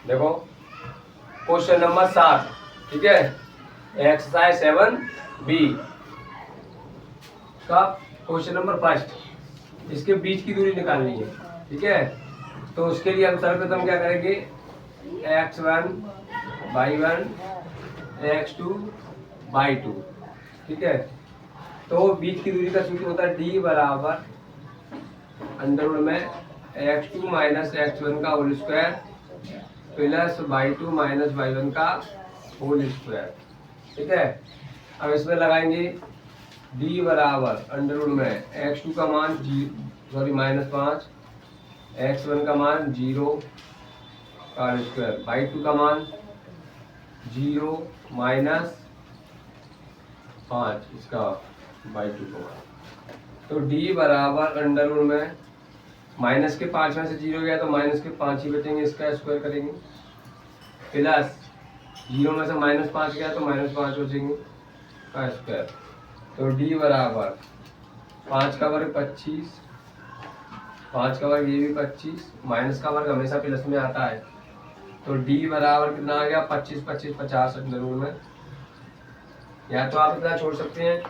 देखो question number 7, ठीक है, एक्सरसाइज 7B का क्वेश्चन नंबर फर्स्ट, इसके बीच की दूरी निकालनी है, ठीक है। तो उसके लिए हम सर्वप्रथम क्या करेंगे, x1 y1 x2 y2, ठीक है। तो बीच की दूरी का सूत्र होता है d बराबर अंडर रूट में x2 माइनस x1 का whole square plus y2 minus y1 का होल स्क्वायर, ठीक है। अब इसमें लगाएंगे d बराबर अंडर रूट में x2 का मान -5, x1 का मान 0 का स्क्वायर, y2 का मान 0 माइनस 5 इसका y2 का मान। तो d बराबर अंडर रूट में माइनस के 5 में से 0 गया तो माइनस के 5 ही बचेंगे, इसका स्क्वायर करेंगे, प्लस 0 में से -5 गया तो -5 बचेंगे का स्क्वायर। तो d बराबर 5 का वर्ग 25, 5 का वर्ग ये भी 25, माइनस का वर्ग हमेशा प्लस में आता है। तो d बराबर कितना आ गया, 25 25 50 अंडर रूट में। या तो आप इतना छोड़ सकते हैं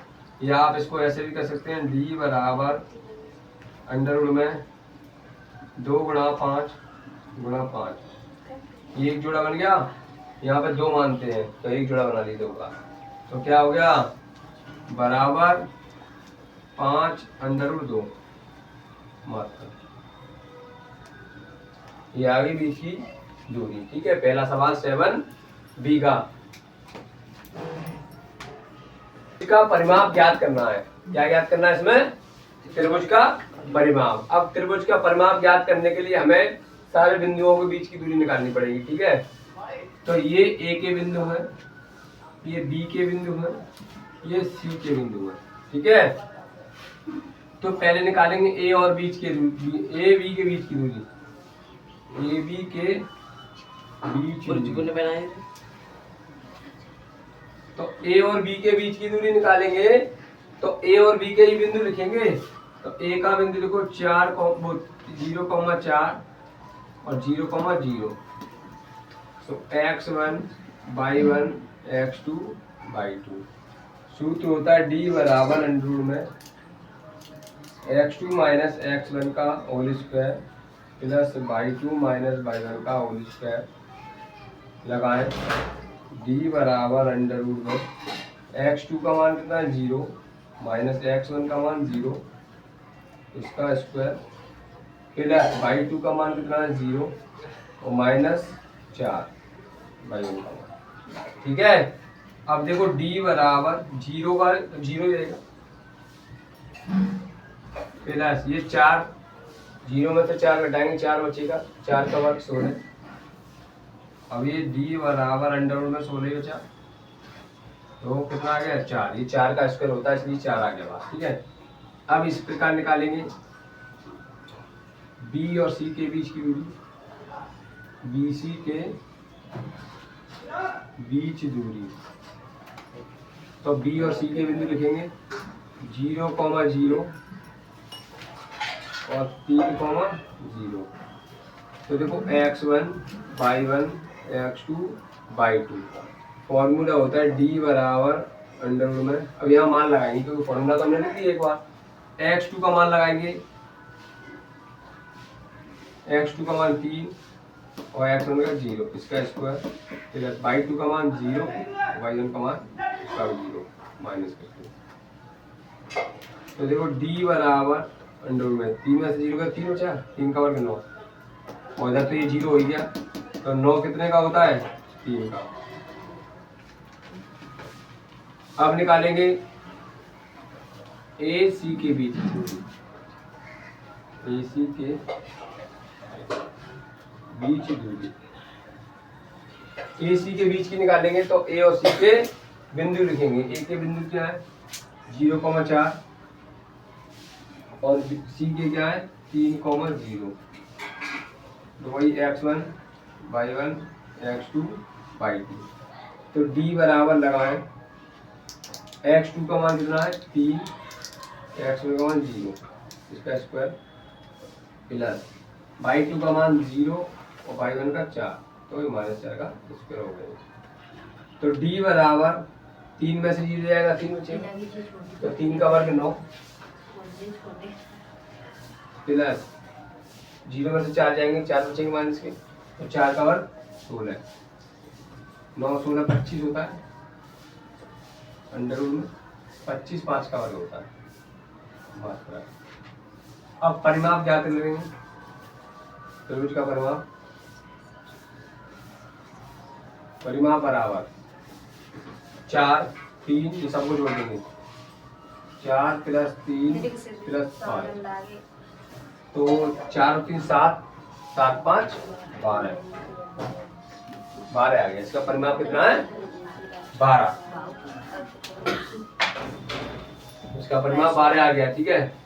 या आप इसको ऐसे भी कर सकते हैं, d बराबर अंडर रूट में 2 गुणा 5 गुणा 5, ये एक जोड़ा बन गया। यहाँ पे 2 मानते हैं तो एक जोड़ा बना लीजिए होगा। तो क्या हो गया, बराबर 5 अंडर रूट 2 मात्र, ये आ गई बीच की दूरी, ठीक है। पहला सवाल 7B का परिमाप ज्ञात करना है। क्या ज्ञात करना है इसमें, त्रिभुज का परिमाप। अब त्रिभुज का परिमाप ज्ञात करने के लिए हमें सारे बिंदुओं के बीच की दूरी निकालनी पड़ेगी, ठीक है। तो ये A के बिंदु है, ये B के बिंदु है, ये C के बिंदु है, ठीक है। तो पहले निकालेंगे A और B के AB के बीच की दूरी, AB के बीच तो A और B के बीच की दूरी निकालेंगे तो A और B के ही बिंदु लिखेंगे। तो A का बिंदु लिखो 0,4 और 0,0। तो x1 y1 x2 y2। सूत्र होता है d बराबर अंडर रूट में x2 माइनस x1 का whole square plus y2 minus y1 का होल स्क्वायर। लगाएं d बराबर अंडर रूट में x2 का मान कितना है 0 माइनस x1 का मान 0 इसका स्क्वायर प्लस y2 का मान कितना है 0 और -4 y1 का मान, ठीक है। अब देखो d बराबर 0 का 0 रहेगा प्लस ये 4, 0 में से 4 घटाएंगे 4 बचेगा, 4 का वर्ग 16। अब ये d बराबर अंडर रूट में 16 बचा, तो कितना आ गया 4, ये 4 का स्क्वायर होता है इसलिए 4 आ गया बात, ठीक है। अब इस प्रकार निकालेंगे B और C के बीच की दूरी, BC के बीच दूरी। तो B और C के बिंदु लिखेंगे 0,0 और 3,0। तो देखो x1 y1 x2 y2, formula होता है d बराबर अंडर रूट में, अब यहाँ मान लगाएंगे क्योंकि फॉर्मूला तो हमने लिख दिया एक बार। x2 का मान लगाएंगे, x2 का मान 3 और x1 का 0 इसका स्क्वायर प्लस y2 का मान 0 y1 का मान 0 माइनस करके। तो देखो d बराबर अंडर रूट में 3 में से 0 का 3 बचा, 3 का वर्ग 9 और इधर तो ये 0 हो गया। तो 9 कितने का होता है 3 का। अब निकालेंगे AC के बीच की दूरी, AC के बीच दूरी, AC के बीच की निकालेंगे तो A और C के बिंदु लिखेंगे। A के बिंदु क्या है 0,4 और C के क्या है 3,0। तो वही x1 y1 x2 y2। तो d बराबर लगाएं, x2 का मान कितना है 3, x1 का मान 0 इसका स्क्वायर प्लस बाई टू का मान 0 और बाई वन का 4, तो ये -4 का स्क्वायर हो गया। तो d बराबर 3 में से 0 जाएगा 3 बचेगा, तो 3 का वर्ग 9 प्लस 0 में से 4 जाएंगे 4 बचेंगे माइनस के, तो 4 का वर्ग 16, 9 16 25 होता है, अंडर रूट में 25 5 का वर्ग होता है। अब परिमाप ज्ञात करेंगे, तो रूट का परिमाप बराबर 4 3, ये सबको जोड़ देंगे, 4 + 3 + 5, तो 4 और 3 7, 7 5 12, 12 आ गया। इसका परिमाप कितना है? 12। इसका परिमाप 12 आ गया, ठीक है।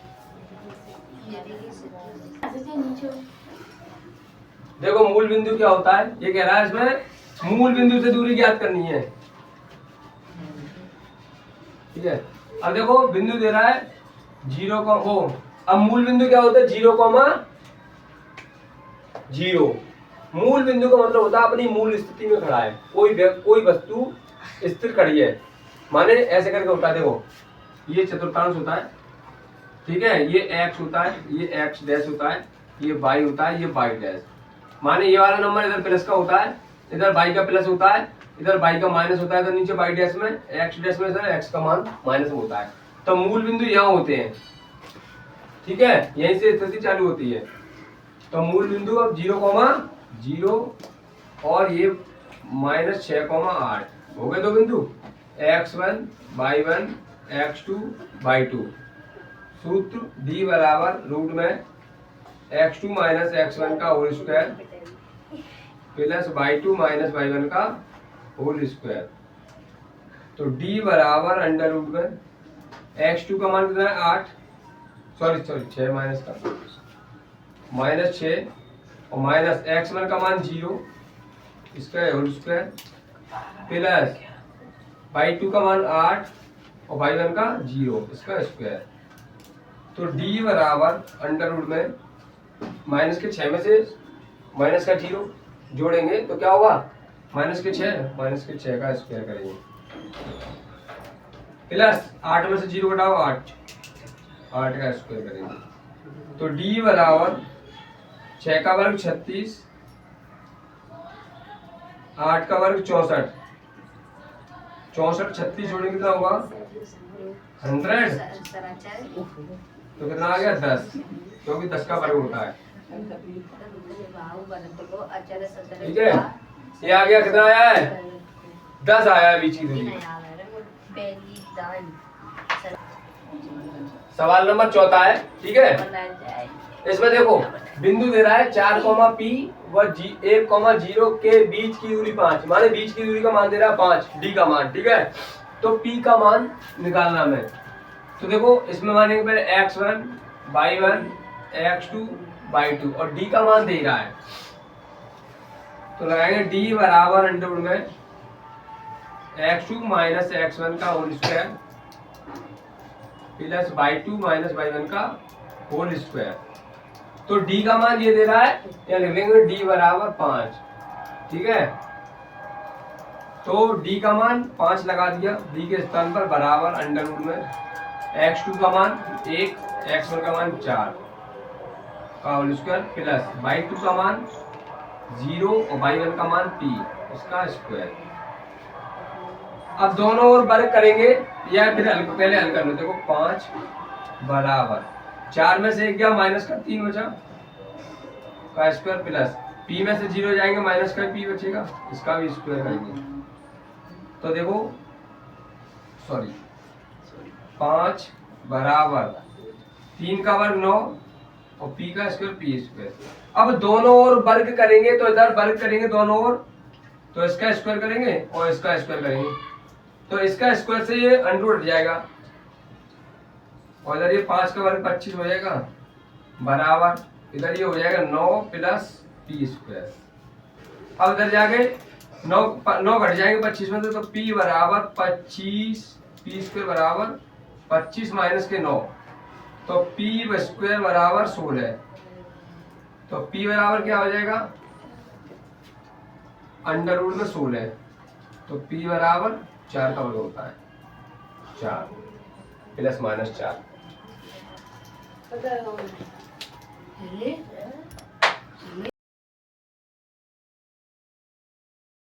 देखो मूल बिंदु क्या होता है, ये कह रहा है इसमें मूल बिंदु से दूरी ज्ञात करनी है, ठीक है। अब देखो बिंदु दे रहा है 0, अब मूल बिंदु क्या होता है? 0,0। मूल बिंदु का मतलब होता है अपनी मूल स्थिति में खड़ा है, कोई वस्तु स्थिर खड़ी है, माने ऐसे करके होता है। देखो ये चतुर्थांश होता है, ठीक है, ये x होता है, ये x डैश होता है, ये y होता है, ये y डैश, माने ये वाला नंबर इधर प्लस का होता है, इधर y का प्लस होता है, इधर y का माइनस होता है, इधर नीचे y डैश में x डैश में सर x का मान माइनस होता है। तो मूल बिंदु यहाँ होते हैं, ठीक है, यहीं से स्थिति चालू होती है। तो मूल बिंदु अब 0,0 और ये -6,8 हो गए दो बिंदु, x1 y1 x2 y2। सूत्र d बराबर रूट में x2 - x1 का whole square plus y2 - y1 का होल स्क्वायर। तो d बराबर अंडर रूट में x2 का मान कितना है? 8, सॉरी 6 माइनस का -6 और माइनस x1 का मान 0, इसका होल स्क्वायर प्लस y2 का मान 8 और y1 का 0, इसका स्क्वायर। तो d बराबर अंडर रूट में माइनस के 6 में से माइनस का 0 जोड़ेंगे तो क्या होगा? -6 का स्क्वायर करेंगे प्लस 8 में से 0 घटाओ 8 का स्क्वायर करेंगे। तो d बराबर 6 का वर्ग 36, 8 का वर्ग 64, 36 जोड़ेंगे कितना होगा? 100। तो कितना आ गया? 10, क्योंकि 10 का वर्ग होता है, ठीक है। ये आ गया, कितना आया है? 10 आया है बीच की दूरी। सवाल नंबर 4 है, ठीक है। इसमें देखो बिंदु दे रहा है 4, P व 1,0 के बीच की दूरी 5, माने बीच की दूरी का मान दे रहा है 5, d का मान, ठीक है। तो p का मान निकालना है। तो देखो इसमें मानेंगे पहले x1 y1 x2 y2 और d का मान दे रहा है, तो लगाएंगे d बराबर अंडर रूट में x2 - x1 का whole square plus y2 - y1 का होल स्क्वायर। तो d का मान ये दे रहा है, या लिख लेंगे d बराबर 5, ठीक है। तो d का मान 5 लगा दिया, d के स्थान पर बराबर अंडर रूट में x2 का मान 1, x1 का मान 4 का होल स्क्वायर प्लस y2 का मान 0 और y1 का मान p, इसका स्क्वायर। अब दोनों ओर वर्ग करेंगे या फिर पहले हल कर लो। देखो 5 बराबर 4 में से 1 गया माइनस का 3 बचा का स्क्वायर प्लस p में से 0 जाएंगे माइनस का p बचेगा, इसका भी स्क्वायर करेंगे। तो देखो 5 बराबर 3 का वर्ग 9 और p का स्क्वायर p स्क्वायर। अब दोनों ओर वर्ग करेंगे, तो इधर वर्ग करेंगे दोनों ओर, तो इसका स्क्वायर करेंगे और इसका स्क्वायर करेंगे, तो इसका स्क्वायर से ये अंडर हट जाएगा और इधर ये 5 का वर्ग 25 हो जाएगा बराबर इधर ये हो जाएगा 9 प्लस p स्क्वायर। अब इधर जाके 9 घट जाएंगे 25 में, तो p बराबर 25, p स्क्वायर बराबर 25 माइनस के 9, तो p स्क्वायर बराबर 16, तो p बराबर क्या हो जाएगा, अंडर रूट में 16, तो p बराबर 4 का वर्ग होता है, 4 प्लस माइनस 4।